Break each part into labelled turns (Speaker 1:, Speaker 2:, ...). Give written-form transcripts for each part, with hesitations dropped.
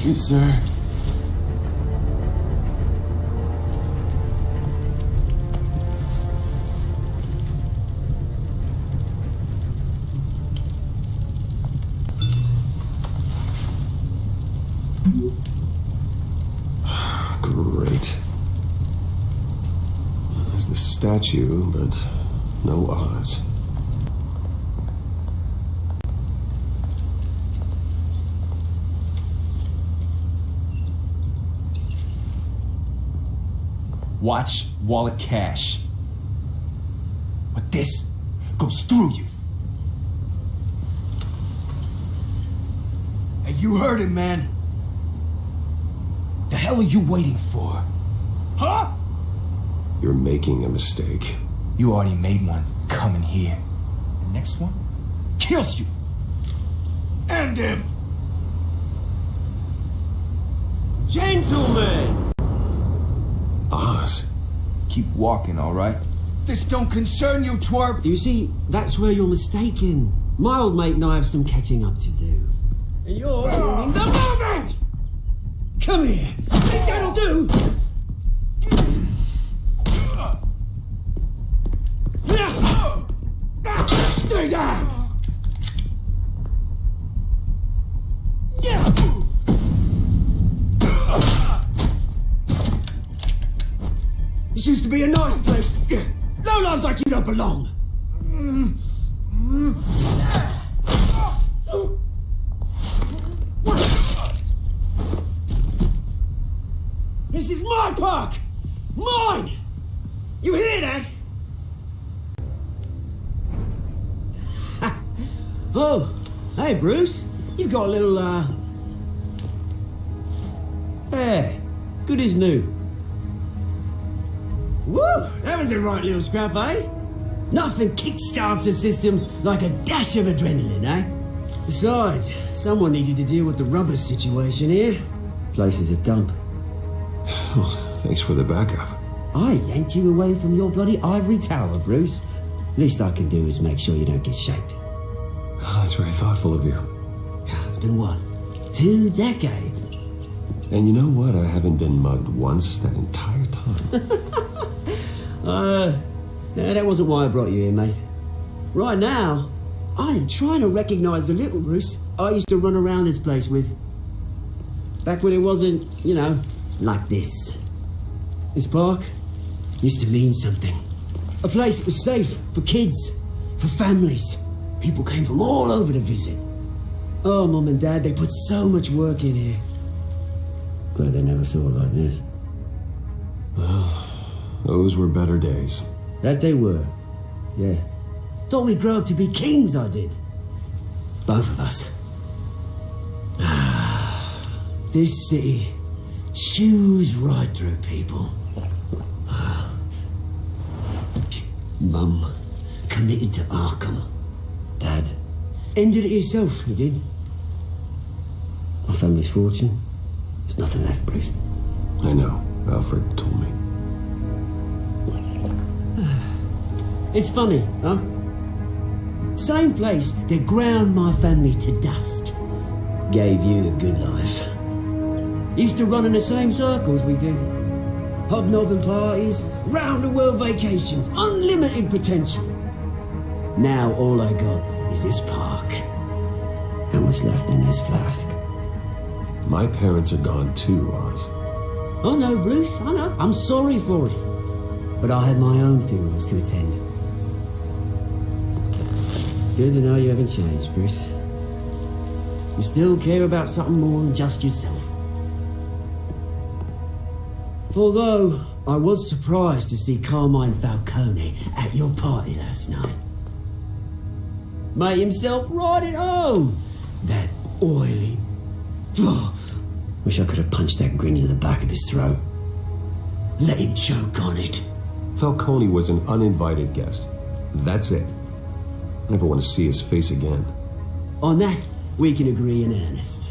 Speaker 1: Thank you, sir.
Speaker 2: Great. There's the statue, but no Oz.
Speaker 3: Watch wallet cash. But this goes through you. Hey, you heard him, man. The hell are you waiting for? Huh?
Speaker 2: You're making a mistake.
Speaker 3: You already made one coming here. The next one kills you. And him.
Speaker 4: Gentlemen!
Speaker 2: Oz?
Speaker 3: Keep walking, all right? This don't concern you, twerp.
Speaker 4: Do you see, that's where you're mistaken. My old mate and I have some catching up to do. And you're ruining the moment! Come here. Think that'll do? Stay down! This used to be a nice place. No lives like you don't belong. This is my park! Mine! You hear that? Oh, hey Bruce. You've got a little, Hey, good as new. Woo! That was a right little scrap, eh? Nothing kickstarts the system like a dash of adrenaline, eh? Besides, someone needed to deal with the rubber situation here. Place is a dump.
Speaker 2: Oh, thanks for the backup.
Speaker 4: I yanked you away from your bloody ivory tower, Bruce. Least I can do is make sure you don't get shaked.
Speaker 2: Oh, that's very thoughtful of you.
Speaker 4: It's been what? 2 decades?
Speaker 2: And you know what? I haven't been mugged once that entire time.
Speaker 4: That wasn't why I brought you here, mate. Right now, I am trying to recognize the little Bruce I used to run around this place with. Back when it wasn't, you know, like this. This park used to mean something. A place that was safe for kids, for families. People came from all over to visit. Oh, Mum and Dad, they put so much work in here. Glad they never saw it like this.
Speaker 2: Well, those were better days.
Speaker 4: That they were, yeah. Thought we'd grow up to be kings, I did. Both of us. This city chews right through people. Mum committed to Arkham. Dad ended it himself, he did. Our family's fortune. There's nothing left, Bruce.
Speaker 2: I know. Alfred told me.
Speaker 4: It's funny, huh? Same place that ground my family to dust. Gave you the good life. Used to run in the same circles we did. Hobnobbing parties, round-the-world vacations, unlimited potential. Now all I got is this park. And what's left in this flask.
Speaker 2: My parents are gone too, Oz.
Speaker 4: I know, Bruce, I know. I'm sorry for it. But I had my own funerals to attend. Good to know you haven't changed, Bruce. You still care about something more than just yourself. Although, I was surprised to see Carmine Falcone at your party last night. Made himself right at home. That oily... Oh, wish I could have punched that grin in the back of his throat. Let him choke on it.
Speaker 2: Falcone was an uninvited guest. That's it. I never want to see his face again.
Speaker 4: On that, we can agree in earnest.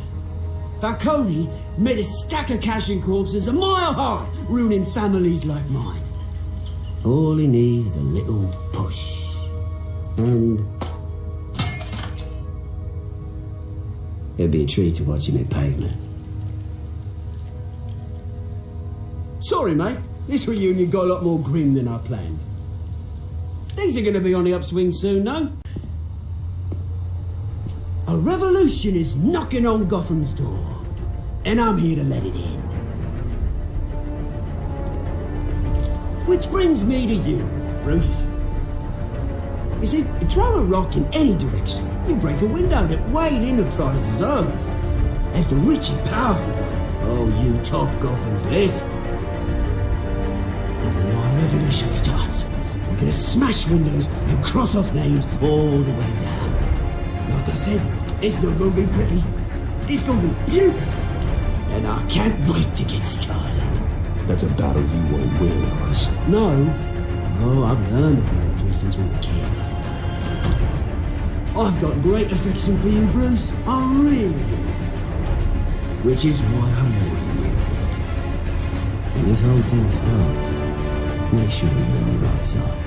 Speaker 4: Falcone made a stack of cash and corpses a mile high, ruining families like mine. All he needs is a little push. And... it'd be a treat to watch him hit pavement. Sorry, mate. This reunion got a lot more grim than I planned. Things are going to be on the upswing soon, no? A revolution is knocking on Gotham's door, and I'm here to let it in. Which brings me to you, Bruce. You see, you throw a rock in any direction, you break a window that Wayne Enterprises owns. As the rich and powerful go, oh, you top Gotham's list. And when my revolution starts, we're gonna smash windows and cross off names all the way down. Like I said, it's not gonna be pretty. It's gonna be beautiful. And I can't wait to get started.
Speaker 2: That's a battle you won't win, Bruce.
Speaker 4: No. Oh, I've learned a thing or three since we were kids. I've got great affection for you, Bruce. I really do. Which is why I'm warning you. When this whole thing starts, make sure you're on the right side.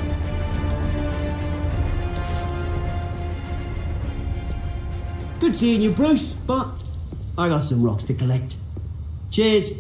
Speaker 4: Good seeing you, Bruce, but I got some rocks to collect. Cheers.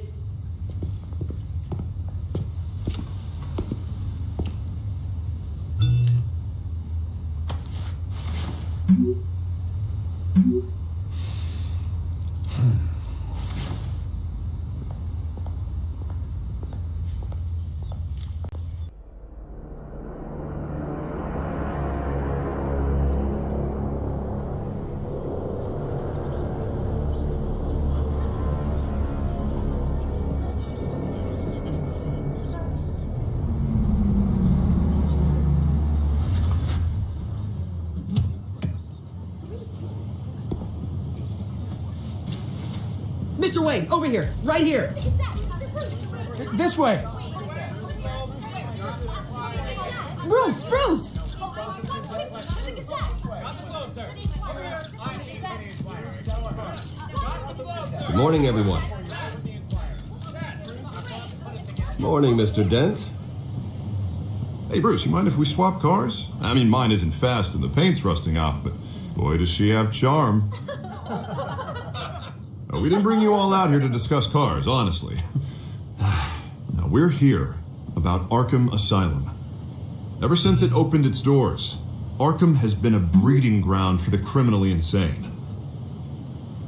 Speaker 4: Mr. Wayne, over here, right here.
Speaker 3: This way.
Speaker 1: Bruce!
Speaker 2: Good morning, everyone. Morning, Mr. Dent.
Speaker 5: Hey, Bruce, you mind if we swap cars? I mean, mine isn't fast and the paint's rusting off, but boy, does she have charm. We didn't bring you all out here to discuss cars, honestly. Now, we're here about Arkham Asylum. Ever since it opened its doors, Arkham has been a breeding ground for the criminally insane.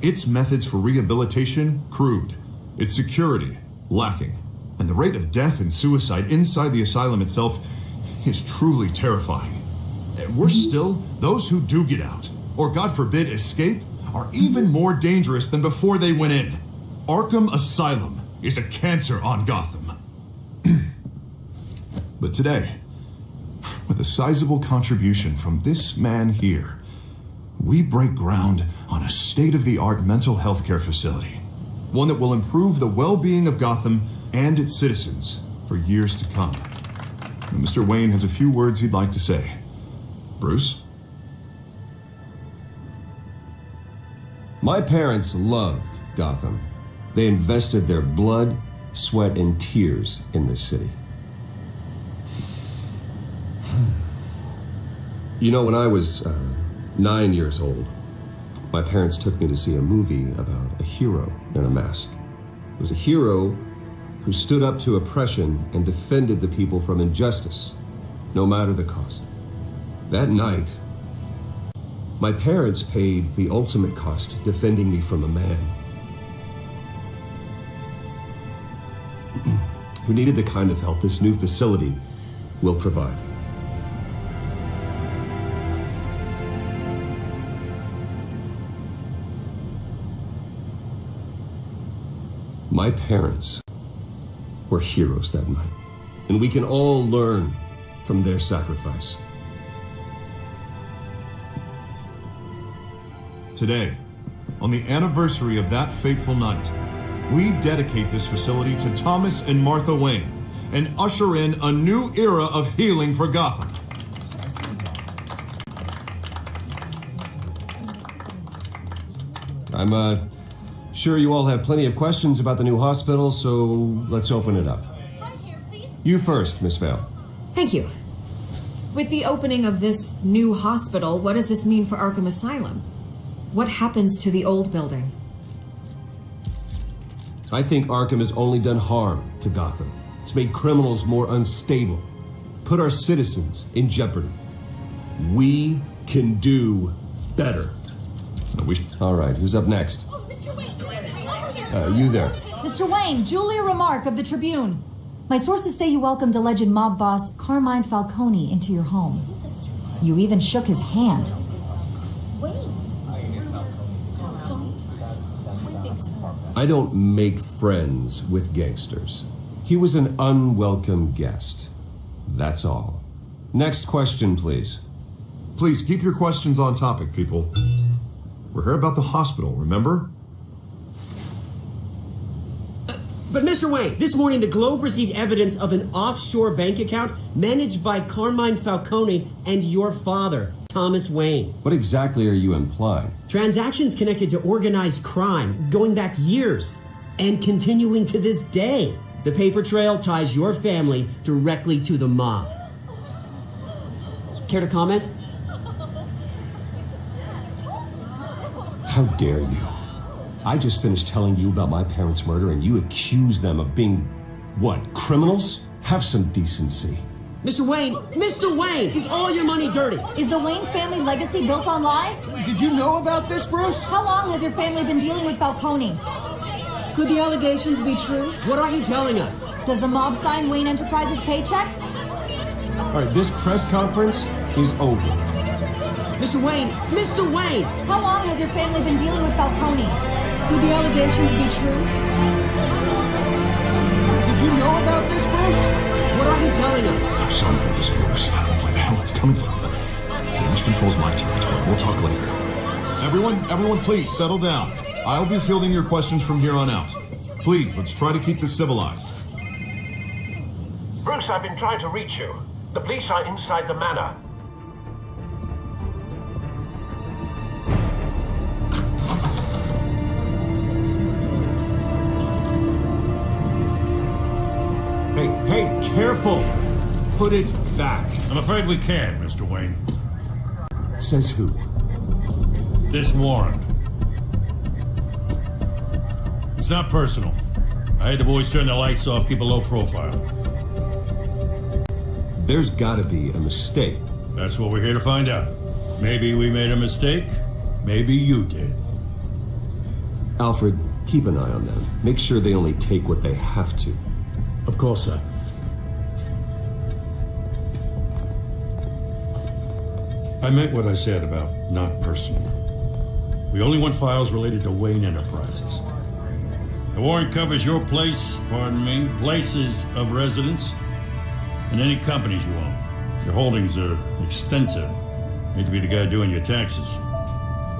Speaker 5: Its methods for rehabilitation, crude. Its security, lacking. And the rate of death and suicide inside the asylum itself is truly terrifying. And worse still, those who do get out, or God forbid escape, are even more dangerous than before they went in. Arkham Asylum is a cancer on Gotham. But today, with a sizable contribution from this man here, we break ground on a state-of-the-art mental health care facility. One that will improve the well-being of Gotham and its citizens for years to come. And Mr. Wayne has a few words he'd like to say. Bruce?
Speaker 2: My parents loved Gotham. They invested their blood, sweat, and tears in this city. You know, when I was 9 years old, my parents took me to see a movie about a hero in a mask. It was a hero who stood up to oppression and defended the people from injustice, no matter the cost. That night, my parents paid the ultimate cost defending me from a man who needed the kind of help this new facility will provide. My parents were heroes that night, and we can all learn from their sacrifice.
Speaker 5: Today, on the anniversary of that fateful night, we dedicate this facility to Thomas and Martha Wayne and usher in a new era of healing for Gotham.
Speaker 2: I'm sure you all have plenty of questions about the new hospital, so let's open it up. You first, Miss Vale.
Speaker 1: Thank you. With the opening of this new hospital, what does this mean for Arkham Asylum? What happens to the old building?
Speaker 2: I think Arkham has only done harm to Gotham. It's made criminals more unstable, put our citizens in jeopardy. We can do better. All right, who's up next? You there.
Speaker 6: Mr. Wayne, Julia Remark of the Tribune. My sources say you welcomed alleged mob boss Carmine Falcone into your home. You even shook his hand.
Speaker 2: I don't make friends with gangsters. He was an unwelcome guest. That's all. Next question, please.
Speaker 5: Please keep your questions on topic, people. We're here about the hospital, remember?
Speaker 4: But Mr. Wayne, this morning the Globe received evidence of an offshore bank account managed by Carmine Falcone and your father, Thomas Wayne.
Speaker 2: What exactly are you implying?
Speaker 4: Transactions connected to organized crime going back years and continuing to this day. The paper trail ties your family directly to the mob. Care to comment?
Speaker 2: How dare you? I just finished telling you about my parents' murder and you accuse them of being, what, criminals? Have some decency.
Speaker 4: Mr. Wayne, is all your money dirty?
Speaker 6: Is the Wayne family legacy built on lies?
Speaker 3: Did you know about this, Bruce?
Speaker 6: How long has your family been dealing with Falcone?
Speaker 1: Could the allegations be true?
Speaker 4: What are you telling us?
Speaker 6: Does the mob sign Wayne Enterprises paychecks?
Speaker 2: All right, this press conference is over.
Speaker 4: Mr. Wayne!
Speaker 6: How long has your family been dealing with Falcone?
Speaker 1: Could the allegations be true?
Speaker 3: Did you know about this, Bruce?
Speaker 4: What are you telling us?
Speaker 5: I'm sorry about this, Bruce. I don't know where the hell it's coming from. Damage control's my territory. We'll talk later. Everyone, please settle down. I'll be fielding your questions from here on out. Please, let's try to keep this civilized.
Speaker 7: Bruce, I've been trying to reach you. The police are inside the manor.
Speaker 2: Hey, careful! Put it back.
Speaker 8: I'm afraid we can't, Mr. Wayne.
Speaker 2: Says who?
Speaker 8: This warrant. It's not personal. I had the boys turn the lights off, keep a low profile.
Speaker 2: There's gotta be a mistake.
Speaker 8: That's what we're here to find out. Maybe we made a mistake. Maybe you did.
Speaker 2: Alfred, keep an eye on them. Make sure they only take what they have to.
Speaker 8: Of course, sir. I meant what I said about not personal. We only want files related to Wayne Enterprises. The warrant covers your places of residence, and any companies you own. Your holdings are extensive. Hate to be the guy doing your taxes.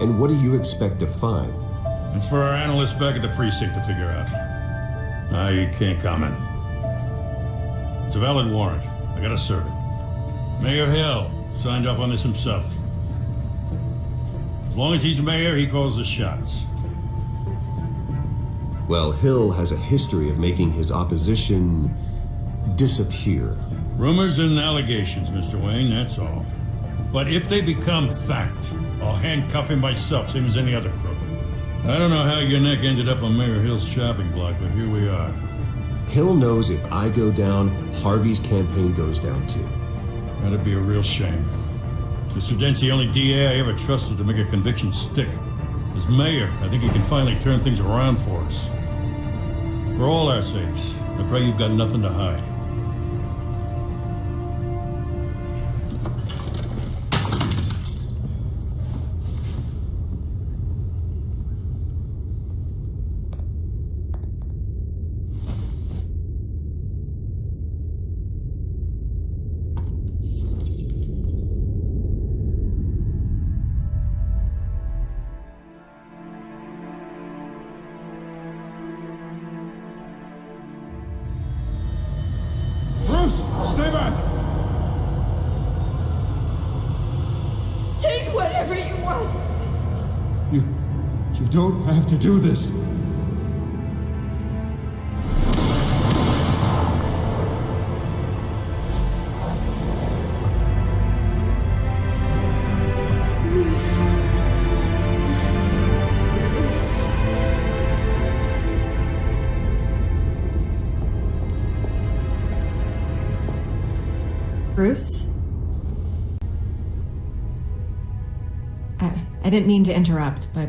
Speaker 2: And what do you expect to find?
Speaker 8: It's for our analysts back at the precinct to figure out. I can't comment. It's a valid warrant. I gotta serve it. Mayor Hill signed up on this himself. As long as he's mayor, he calls the shots.
Speaker 2: Well, Hill has a history of making his opposition disappear.
Speaker 8: Rumors and allegations, Mr. Wayne, that's all. But if they become fact, I'll handcuff him myself, same as any other crook. I don't know how your neck ended up on Mayor Hill's shopping block, but here we are.
Speaker 2: Hill knows if I go down, Harvey's campaign goes down too.
Speaker 8: That'd be a real shame. Mr. Dent's the only DA I ever trusted to make a conviction stick. As mayor, I think he can finally turn things around for us. For all our sakes, I pray you've got nothing to hide.
Speaker 5: Stay back!
Speaker 9: Take whatever you want.
Speaker 2: You don't have to do this.
Speaker 1: Bruce? I didn't mean to interrupt, but...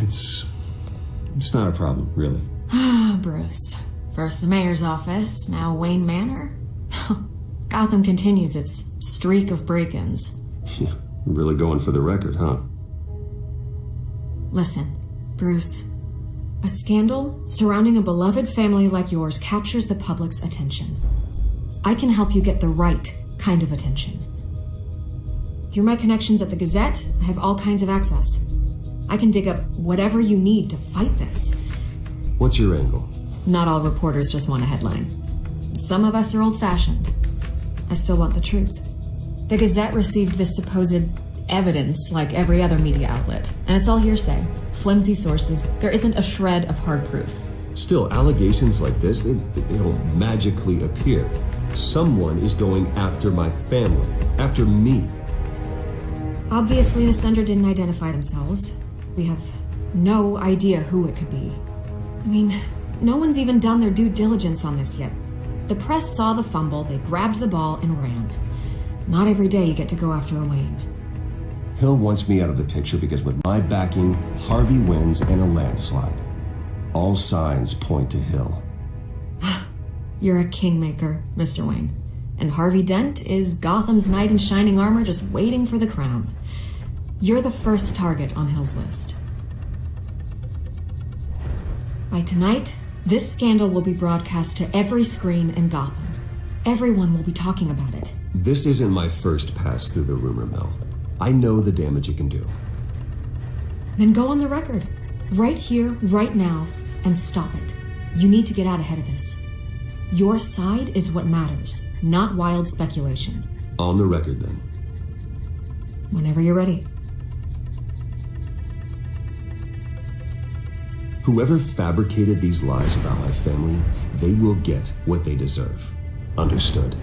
Speaker 2: It's not a problem, really.
Speaker 1: Bruce. First the mayor's office, now Wayne Manor. Gotham continues its streak of break-ins.
Speaker 2: Yeah, really going for the record, huh?
Speaker 1: Listen, Bruce. A scandal surrounding a beloved family like yours captures the public's attention. I can help you get the right kind of attention. Through my connections at the Gazette, I have all kinds of access. I can dig up whatever you need to fight this.
Speaker 2: What's your angle?
Speaker 1: Not all reporters just want a headline. Some of us are old-fashioned. I still want the truth. The Gazette received this supposed evidence like every other media outlet, and it's all hearsay. Flimsy sources. There isn't a shred of hard proof.
Speaker 2: Still, allegations like this, they don't magically appear. Someone is going after my family, after me.
Speaker 1: Obviously, the sender didn't identify themselves. We have no idea who it could be. I mean, no one's even done their due diligence on this yet. The press saw the fumble, they grabbed the ball and ran. Not every day you get to go after a Wayne.
Speaker 2: Hill wants me out of the picture because with my backing, Harvey wins in a landslide. All signs point to Hill.
Speaker 1: You're a kingmaker, Mr. Wayne. And Harvey Dent is Gotham's knight in shining armor just waiting for the crown. You're the first target on Hill's list. By tonight, this scandal will be broadcast to every screen in Gotham. Everyone will be talking about it.
Speaker 2: This isn't my first pass through the rumor mill. I know the damage it can do.
Speaker 1: Then go on the record. Right here, right now, and stop it. You need to get out ahead of this. Your side is what matters, not wild speculation.
Speaker 2: On the record, then.
Speaker 1: Whenever you're ready.
Speaker 2: Whoever fabricated these lies about my family, they will get what they deserve. Understood?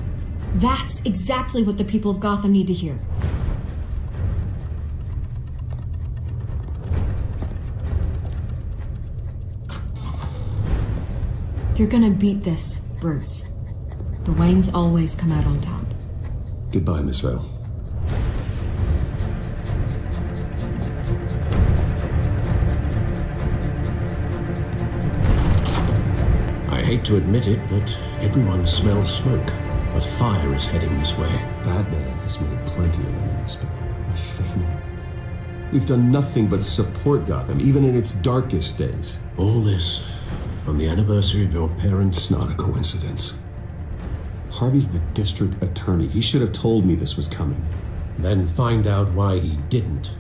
Speaker 1: That's exactly what the people of Gotham need to hear. You're gonna beat this, Bruce. The Waynes always come out on top.
Speaker 2: Goodbye, Miss Vale.
Speaker 7: I hate to admit it, but everyone smells smoke. A fire is heading this way.
Speaker 2: Batman has made plenty of enemies, but my family... We've done nothing but support Gotham, even in its darkest days.
Speaker 7: All this on the anniversary of your parents'
Speaker 2: It's not a coincidence. Harvey's the district attorney. He should have told me this was coming.
Speaker 7: Then find out why he didn't.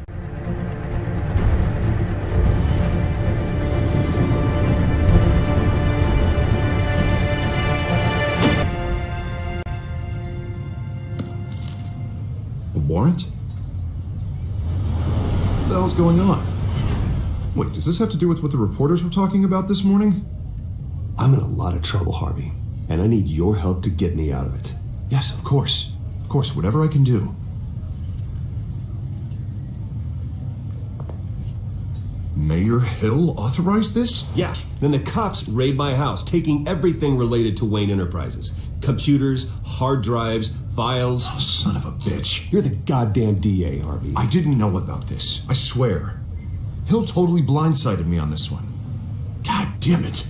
Speaker 5: A warrant? What the hell's going on? Wait, does this have to do with what the reporters were talking about this morning?
Speaker 2: I'm in a lot of trouble, Harvey, and I need your help to get me out of it.
Speaker 5: Yes, of course. Of course, whatever I can do. Mayor Hill authorized this?
Speaker 2: Yeah, then the cops raid my house, taking everything related to Wayne Enterprises. Computers, hard drives, files.
Speaker 5: Oh, son of a bitch.
Speaker 2: You're the goddamn DA, Harvey.
Speaker 5: I didn't know about this. I swear. Hill totally blindsided me on this one. God damn it.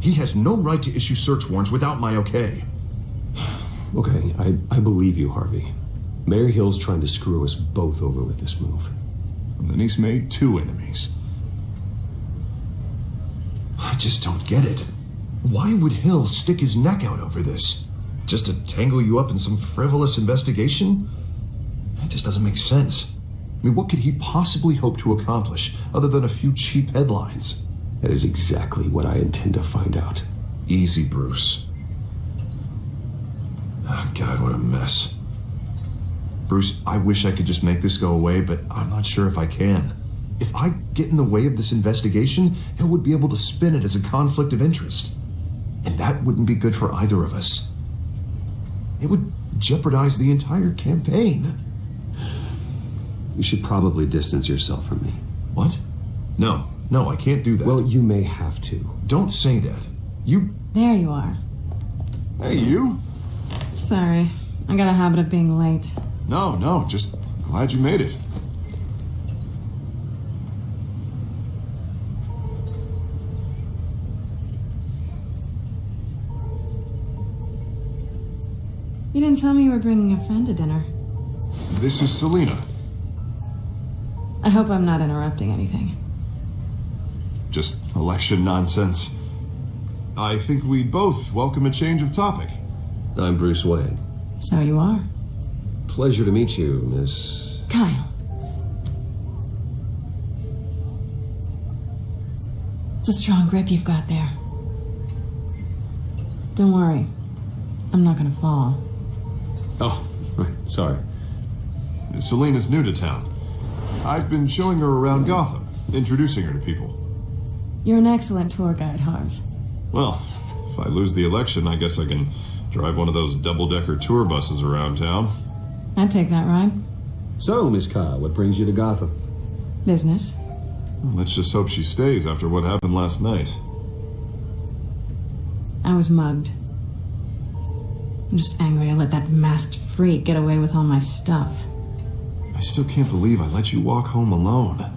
Speaker 5: He has no right to issue search warrants without my okay.
Speaker 2: Okay, I believe you, Harvey. Mayor Hill's trying to screw us both over with this move.
Speaker 5: And then he's made two enemies. I just don't get it. Why would Hill stick his neck out over this? Just to tangle you up in some frivolous investigation? It just doesn't make sense. I mean, what could he possibly hope to accomplish other than a few cheap headlines?
Speaker 2: That is exactly what I intend to find out.
Speaker 5: Easy, Bruce. Oh, God, what a mess. Bruce, I wish I could just make this go away, but I'm not sure if I can. If I get in the way of this investigation, Hill would be able to spin it as a conflict of interest. And that wouldn't be good for either of us. It would jeopardize the entire campaign.
Speaker 2: You should probably distance yourself from me.
Speaker 5: What? No, I can't do that.
Speaker 2: Well, you may have to.
Speaker 5: Don't say that. You...
Speaker 6: There you are.
Speaker 5: Hey, you?
Speaker 6: Sorry, I got a habit of being late.
Speaker 5: No, just glad you made it.
Speaker 6: You didn't tell me you were bringing a friend to dinner.
Speaker 5: This is Selena.
Speaker 6: I hope I'm not interrupting anything.
Speaker 5: Just election nonsense. I think we both welcome a change of topic.
Speaker 2: I'm Bruce Wayne.
Speaker 6: So you are.
Speaker 2: Pleasure to meet you, Miss...
Speaker 6: Kyle. It's a strong grip you've got there. Don't worry. I'm not gonna fall.
Speaker 2: Oh, right, sorry.
Speaker 5: Selena's new to town. I've been showing her around Gotham, introducing her to people.
Speaker 6: You're an excellent tour guide, Harv.
Speaker 5: Well, if I lose the election, I guess I can drive one of those double-decker tour buses around town.
Speaker 6: I'd take that ride.
Speaker 2: So, Miss Kyle, what brings you to Gotham?
Speaker 6: Business.
Speaker 5: Let's just hope she stays after what happened last night.
Speaker 6: I was mugged. I'm just angry I let that masked freak get away with all my stuff.
Speaker 5: I still can't believe I let you walk home alone.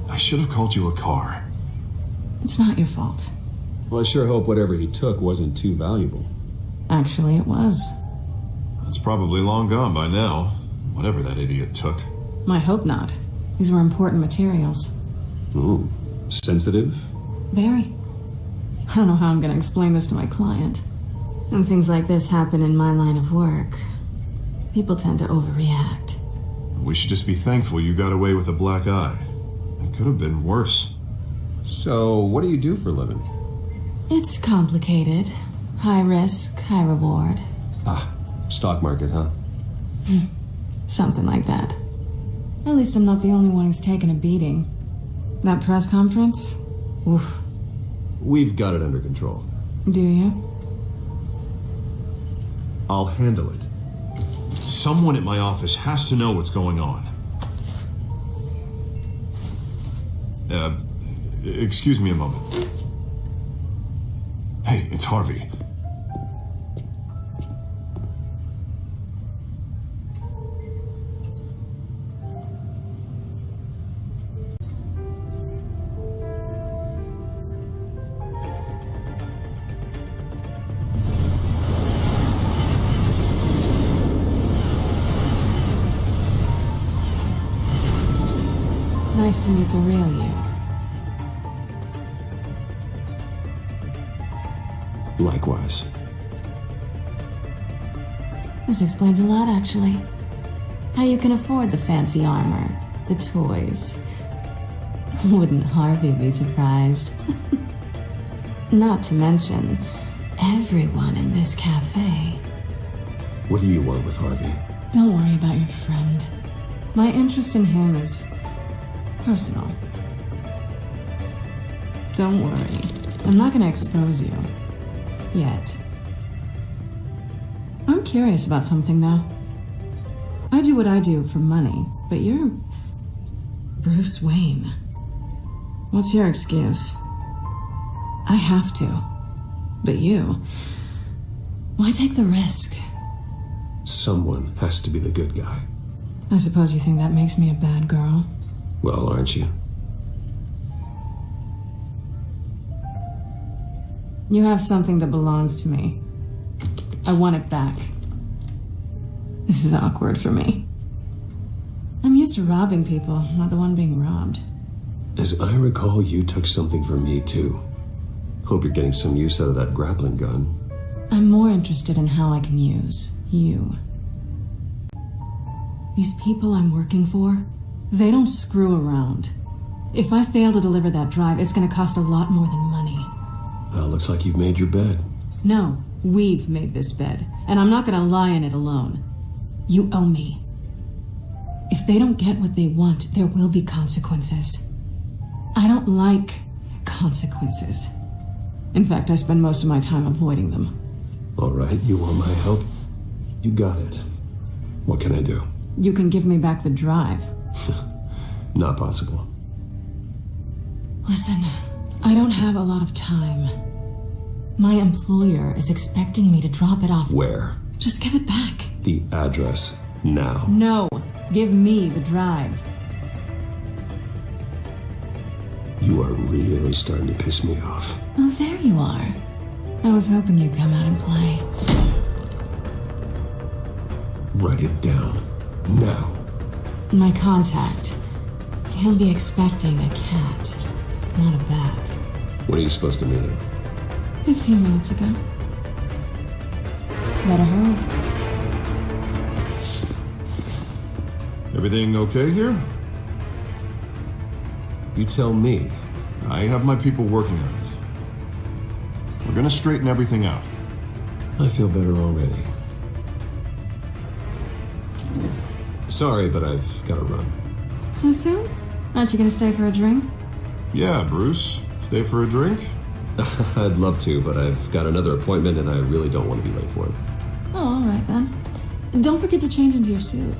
Speaker 5: I should have called you a car.
Speaker 6: It's not your fault.
Speaker 2: Well, I sure hope whatever he took wasn't too valuable.
Speaker 6: Actually, it was.
Speaker 5: It's probably long gone by now, whatever that idiot took.
Speaker 6: I hope not. These were important materials.
Speaker 2: Ooh, sensitive?
Speaker 6: Very. I don't know how I'm going to explain this to my client. When things like this happen in my line of work, people tend to overreact.
Speaker 5: We should just be thankful you got away with a black eye. It could have been worse.
Speaker 2: So, what do you do for a living?
Speaker 6: It's complicated. High risk, high reward.
Speaker 2: Ah, stock market, huh?
Speaker 6: Something like that. At least I'm not the only one who's taken a beating. That press conference? Oof.
Speaker 2: We've got it under control.
Speaker 6: Do you?
Speaker 5: I'll handle it. Someone at my office has to know what's going on. Excuse me a moment. Hey, it's Harvey.
Speaker 6: Nice to meet the real you.
Speaker 2: Likewise.
Speaker 6: This explains a lot, actually. How you can afford the fancy armor, the toys. Wouldn't Harvey be surprised? Not to mention, everyone in this cafe.
Speaker 2: What do you want with Harvey?
Speaker 6: Don't worry about your friend. My interest in him is personal. Don't worry. I'm not going to expose you. Yet. I'm curious about something, though. I do what I do for money, but you're Bruce Wayne. What's your excuse? I have to. But you, why take the risk?
Speaker 2: Someone has to be the good guy.
Speaker 6: I suppose you think that makes me a bad girl.
Speaker 2: Well, aren't you?
Speaker 6: You have something that belongs to me. I want it back. This is awkward for me. I'm used to robbing people, not the one being robbed.
Speaker 2: As I recall, you took something from me, too. Hope you're getting some use out of that grappling gun.
Speaker 6: I'm more interested in how I can use you. These people I'm working for, they don't screw around. If I fail to deliver that drive, it's gonna cost a lot more than money.
Speaker 2: Well, looks like you've made your bed.
Speaker 6: No, we've made this bed, and I'm not gonna lie in it alone. You owe me. If they don't get what they want, there will be consequences. I don't like consequences. In fact, I spend most of my time avoiding them.
Speaker 2: All right, you want my help? You got it. What can I do?
Speaker 6: You can give me back the drive.
Speaker 2: Not possible.
Speaker 6: Listen, I don't have a lot of time. My employer is expecting me to drop it off.
Speaker 2: Where?
Speaker 6: Just give it back.
Speaker 2: The address now.
Speaker 6: No, give me the drive.
Speaker 2: You are really starting to piss me off.
Speaker 6: Oh, there you are. I was hoping you'd come out and play.
Speaker 2: Write it down. Now.
Speaker 6: My contact. He'll be expecting a cat, not a bat.
Speaker 2: When are you supposed to meet him?
Speaker 6: 15 minutes ago. Better hurry.
Speaker 5: Everything okay here?
Speaker 2: You tell me.
Speaker 5: I have my people working on it. We're gonna straighten everything out.
Speaker 2: I feel better already. Sorry, but I've got to run.
Speaker 6: So soon? Aren't you gonna stay for a drink?
Speaker 5: Yeah, Bruce. Stay for a drink?
Speaker 2: I'd love to, but I've got another appointment and I really don't want to be late for it.
Speaker 6: Oh, all right then. Don't forget to change into your suit.